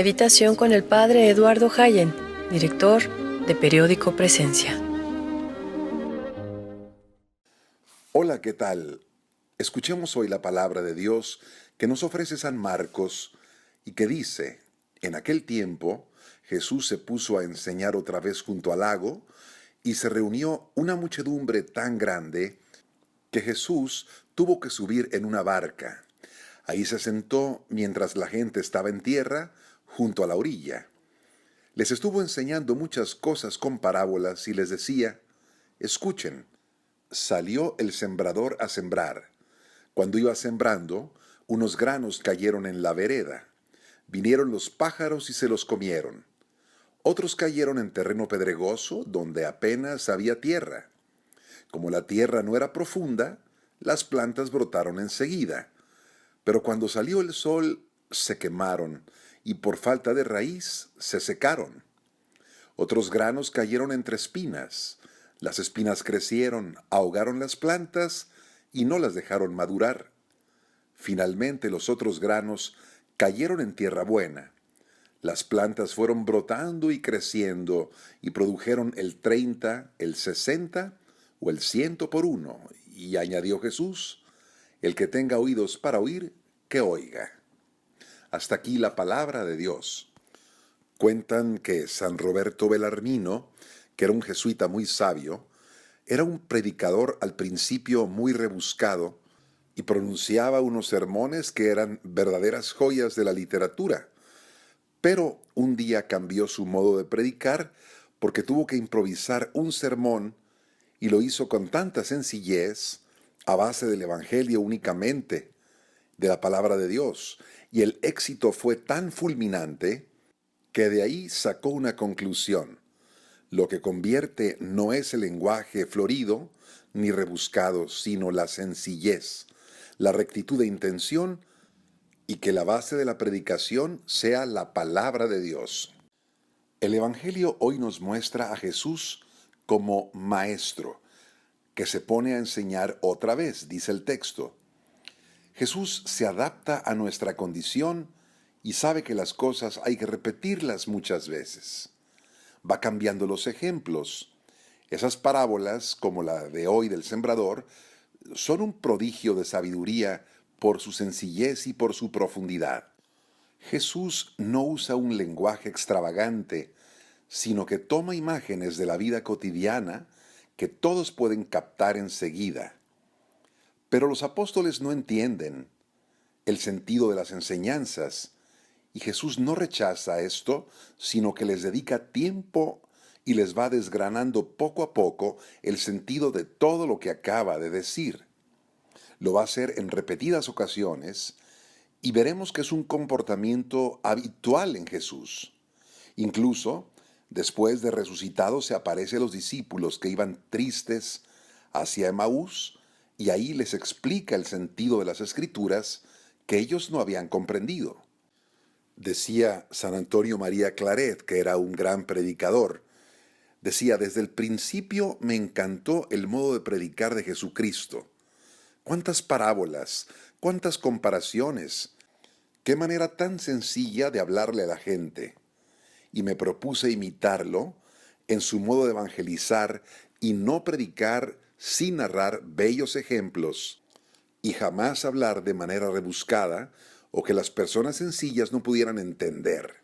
Meditación con el Padre Eduardo Hayen, director de Periódico Presencia. Hola, ¿qué tal? Escuchemos hoy la palabra de Dios que nos ofrece San Marcos y que dice: en aquel tiempo Jesús se puso a enseñar otra vez junto al lago y se reunió una muchedumbre tan grande que Jesús tuvo que subir en una barca. Ahí se sentó mientras la gente estaba en tierra junto a la orilla. Les estuvo enseñando muchas cosas con parábolas y les decía: escuchen. Salió el sembrador a sembrar. Cuando iba sembrando, unos granos cayeron en la vereda. Vinieron los pájaros y se los comieron. Otros cayeron en terreno pedregoso, donde apenas había tierra. Como la tierra no era profunda, las plantas brotaron enseguida. Pero cuando salió el sol, se quemaron, y por falta de raíz se secaron. Otros granos cayeron entre espinas. Las espinas crecieron, ahogaron las plantas y no las dejaron madurar. Finalmente los otros granos cayeron en tierra buena. Las plantas fueron brotando y creciendo y produjeron el 30, el 60 o el 100 por uno. Y añadió Jesús: el que tenga oídos para oír, que oiga. Hasta aquí la palabra de Dios. Cuentan que San Roberto Bellarmino, que era un jesuita muy sabio, era un predicador al principio muy rebuscado y pronunciaba unos sermones que eran verdaderas joyas de la literatura. Pero un día cambió su modo de predicar porque tuvo que improvisar un sermón y lo hizo con tanta sencillez, a base del Evangelio únicamente, de la palabra de Dios. Y el éxito fue tan fulminante que de ahí sacó una conclusión: lo que convierte no es el lenguaje florido ni rebuscado, sino la sencillez, la rectitud de intención, y que la base de la predicación sea la palabra de Dios. El Evangelio hoy nos muestra a Jesús como maestro, que se pone a enseñar otra vez, dice el texto. Jesús se adapta a nuestra condición y sabe que las cosas hay que repetirlas muchas veces. Va cambiando los ejemplos. Esas parábolas, como la de hoy del sembrador, son un prodigio de sabiduría por su sencillez y por su profundidad. Jesús no usa un lenguaje extravagante, sino que toma imágenes de la vida cotidiana que todos pueden captar enseguida. Pero los apóstoles no entienden el sentido de las enseñanzas, y Jesús no rechaza esto, sino que les dedica tiempo y les va desgranando poco a poco el sentido de todo lo que acaba de decir. Lo va a hacer en repetidas ocasiones y veremos que es un comportamiento habitual en Jesús. Incluso, después de resucitado, se aparece a los discípulos que iban tristes hacia Emaús y ahí les explica el sentido de las Escrituras que ellos no habían comprendido. Decía San Antonio María Claret, que era un gran predicador, decía: desde el principio me encantó el modo de predicar de Jesucristo. Cuántas parábolas, cuántas comparaciones, qué manera tan sencilla de hablarle a la gente. Y me propuse imitarlo en su modo de evangelizar y no predicar sin narrar bellos ejemplos y jamás hablar de manera rebuscada o que las personas sencillas no pudieran entender.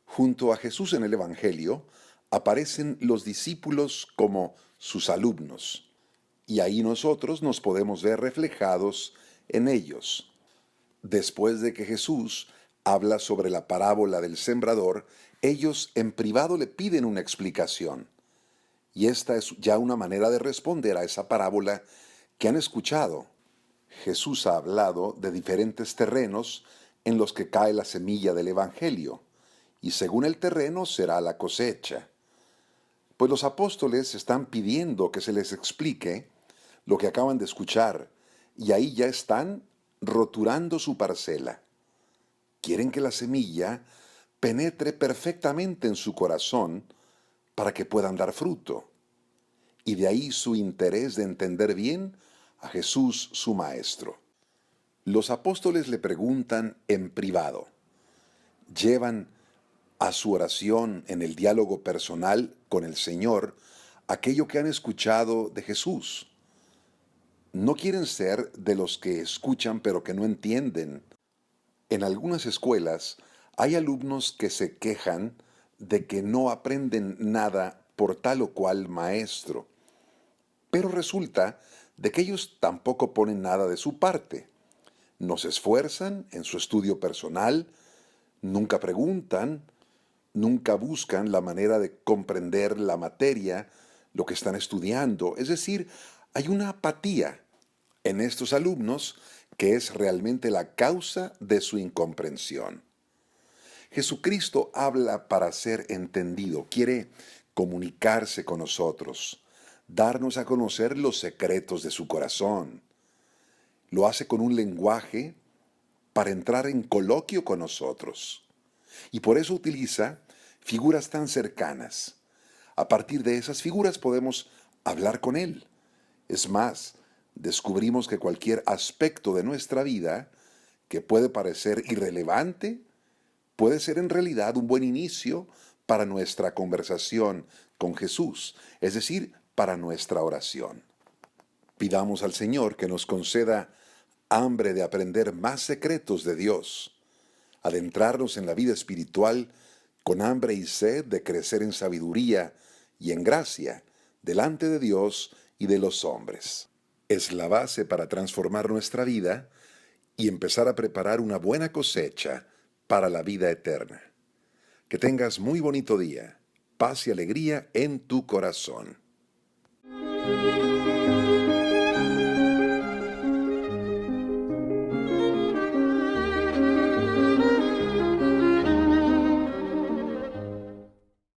Junto a Jesús en el Evangelio aparecen los discípulos como sus alumnos, y ahí nosotros nos podemos ver reflejados en ellos. Después de que Jesús habla sobre la parábola del sembrador, ellos en privado le piden una explicación. Y esta es ya una manera de responder a esa parábola que han escuchado. Jesús ha hablado de diferentes terrenos en los que cae la semilla del Evangelio, y según el terreno será la cosecha. Pues los apóstoles están pidiendo que se les explique lo que acaban de escuchar, y ahí ya están roturando su parcela. Quieren que la semilla penetre perfectamente en su corazón para que puedan dar fruto. Y de ahí su interés de entender bien a Jesús, su Maestro. Los apóstoles le preguntan en privado: llevan a su oración en el diálogo personal con el Señor aquello que han escuchado de Jesús. No quieren ser de los que escuchan pero que no entienden. En algunas escuelas hay alumnos que se quejan de que no aprenden nada por tal o cual maestro, pero resulta de que ellos tampoco ponen nada de su parte. No se esfuerzan en su estudio personal, nunca preguntan, nunca buscan la manera de comprender la materia, lo que están estudiando. Es decir, hay una apatía en estos alumnos que es realmente la causa de su incomprensión. Jesucristo habla para ser entendido, quiere comunicarse con nosotros, darnos a conocer los secretos de su corazón. Lo hace con un lenguaje para entrar en coloquio con nosotros. Y por eso utiliza figuras tan cercanas. A partir de esas figuras podemos hablar con Él. Es más, descubrimos que cualquier aspecto de nuestra vida que puede parecer irrelevante, puede ser en realidad un buen inicio para nuestra conversación con Jesús, es decir, para nuestra oración. Pidamos al Señor que nos conceda hambre de aprender más secretos de Dios, adentrarnos en la vida espiritual con hambre y sed de crecer en sabiduría y en gracia delante de Dios y de los hombres. Es la base para transformar nuestra vida y empezar a preparar una buena cosecha para la vida eterna. Que tengas muy bonito día, paz y alegría en tu corazón.